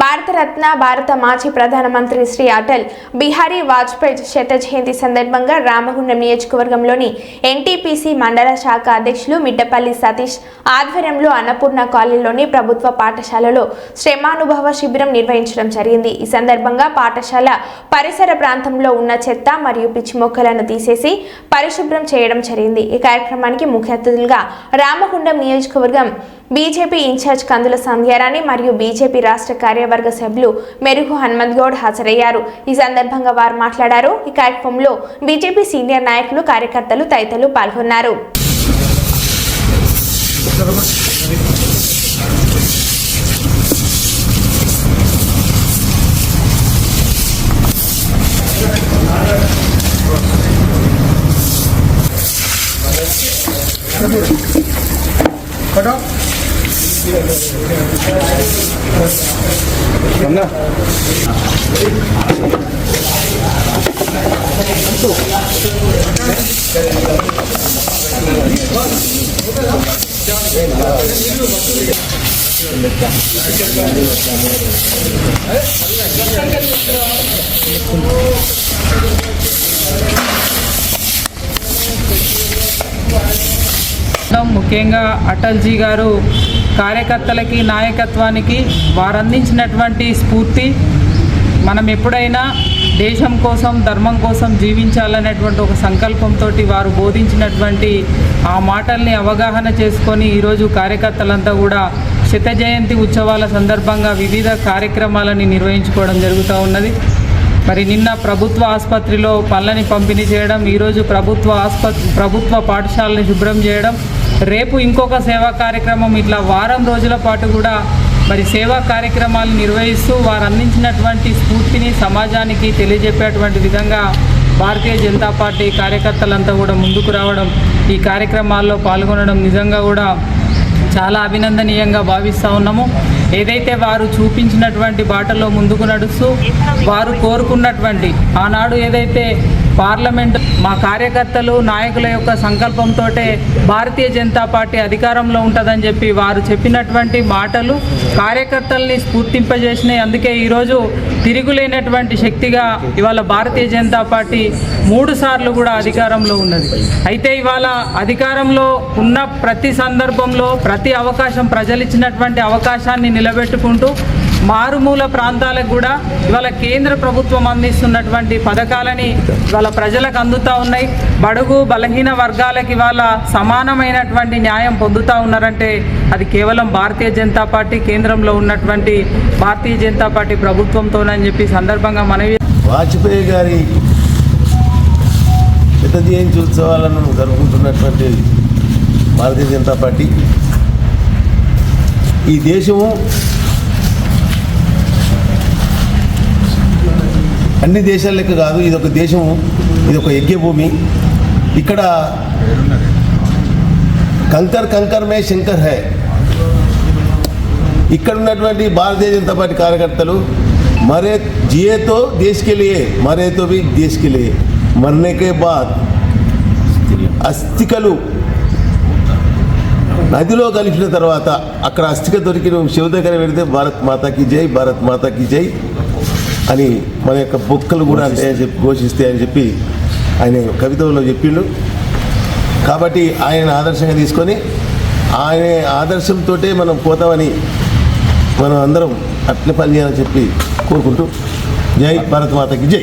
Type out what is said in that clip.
భారతరత్న భారత మాజీ ప్రధానమంత్రి శ్రీ అటల్ బిహారీ వాజ్పేయి శత జయంతి సందర్భంగా రామగుండం నియోజకవర్గంలోని ఎన్టీపీసీ మండల శాఖ అధ్యక్షులు మిట్టపల్లి సతీష్ ఆధ్వర్యంలో అన్నపూర్ణ కాలనీలోని ప్రభుత్వ పాఠశాలలో శ్రమానుభవ శిబిరం నిర్వహించడం జరిగింది। ఈ సందర్భంగా పాఠశాల పరిసర ప్రాంతంలో ఉన్న చెత్త మరియు పిచ్చి మొక్కలను తీసేసి పరిశుభ్రం చేయడం జరిగింది। ఈ కార్యక్రమానికి ముఖ్య అతిథులుగా రామగుండం నియోజకవర్గం బీజేపీ ఇన్ఛార్జ్ కందుల సంధ్యారాణి మరియు బీజేపీ రాష్ట్ర కార్యవర్గ సభ్యులు మెరుగు హనుమంత్ గౌడ్ హాజరయ్యారు। ఈ సందర్భంగా వారు మాట్లాడారు। ఈ కార్యక్రమంలో బీజేపీ సీనియర్ నాయకులు, కార్యకర్తలు తదితరులు పాల్గొన్నారు। ముఖ్యంగా అటల్ జీ గారు కార్యకర్తలకి, నాయకత్వానికి వారు అందించినటువంటి స్ఫూర్తి, మనం ఎప్పుడైనా దేశం కోసం, ధర్మం కోసం జీవించాలనేటువంటి ఒక సంకల్పంతో వారు బోధించినటువంటి ఆ మాటల్ని అవగాహన చేసుకొని ఈరోజు కార్యకర్తలంతా కూడా శత జయంతి ఉత్సవాల సందర్భంగా వివిధ కార్యక్రమాలని నిర్వహించుకోవడం జరుగుతూ ఉన్నది। మరి నిన్న ప్రభుత్వ ఆసుపత్రిలో పళ్ళని పంపిణీ చేయడం, ఈరోజు ప్రభుత్వ పాఠశాలని శుభ్రం చేయడం, రేపు ఇంకొక సేవా కార్యక్రమం, ఇట్లా వారం రోజుల పాటు కూడా మరి సేవా కార్యక్రమాలు నిర్వహిస్తూ వారు అందించినటువంటి స్ఫూర్తిని సమాజానికి తెలియజెప్పేటువంటి విధంగా భారతీయ జనతా పార్టీ కార్యకర్తలంతా కూడా ముందుకు రావడం, ఈ కార్యక్రమాల్లో పాల్గొనడం నిజంగా కూడా చాలా అభినందనీయంగా భావిస్తూ ఉన్నాము। ఏదైతే వారు చూపించినటువంటి బాటలో ముందుకు నడుస్తూ వారు కోరుకున్నటువంటి ఆనాడు ఏదైతే పార్లమెంట్ మా కార్యకర్తలు, నాయకుల యొక్క సంకల్పంతో భారతీయ జనతా పార్టీ అధికారంలో ఉంటుందని చెప్పి వారు చెప్పినటువంటి మాటలు కార్యకర్తల్ని స్ఫూర్తింపజేసినాయి। అందుకే ఈరోజు తిరుగులేనటువంటి శక్తిగా ఇవాళ భారతీయ జనతా పార్టీ 3 సార్లు కూడా అధికారంలో ఉన్నది। అయితే ఇవాళ అధికారంలో ఉన్న ప్రతి సందర్భంలో, ప్రతి అవకాశం, ప్రజలు ఇచ్చినటువంటి అవకాశాన్ని నిలబెట్టుకుంటూ మారుమూల ప్రాంతాలకు కూడా ఇవాళ కేంద్ర ప్రభుత్వం అందిస్తున్నటువంటి పథకాలని ఇవాళ ప్రజలకు అందుతూ ఉన్నాయి। బడుగు బలహీన వర్గాలకు ఇవాళ సమానమైనటువంటి న్యాయం పొందుతూ ఉన్నారంటే అది కేవలం భారతీయ జనతా పార్టీ, కేంద్రంలో ఉన్నటువంటి భారతీయ జనతా పార్టీ ప్రభుత్వంతోనని చెప్పి సందర్భంగా మనవి। వాజ్పేయి గారి శత జయంతి ఉత్సవాలను జరుపుకుంటున్నటువంటి భారతీయ జనతా పార్టీ ఈ దేశము అన్ని దేశాల లెక్క కాదు, ఇదొక దేశము, ఇదొక యజ్ఞభూమి। ఇక్కడ కంకర్ కంకర్ మే శంకర్ హై। ఇక్కడ ఉన్నటువంటి భారతీయ జనతా పార్టీ కార్యకర్తలు మరే జియే తో దేశ్ కే లియే, మరే తో భీ దేశ్ కే లియే, మర్నే కే బాద్ అస్థికలు నదిలో కలిపిన తర్వాత అక్కడ అస్థిక దొరికిన శివ దగ్గర పెడితే భారత్ మాతాకి జై, భారత్ మాతాకి జై అని మన యొక్క బొక్కలు కూడా అంటే ఘోషిస్తే అని చెప్పి ఆయన కవితలో చెప్పిండు। కాబట్టి ఆయన ఆదర్శంగా తీసుకొని ఆయన ఆదర్శంతో మనం పోతామని మనం అందరం అట్లే పనిచేయాలని చెప్పి కోరుకుంటూ జై భారత్ మాతాకి జై।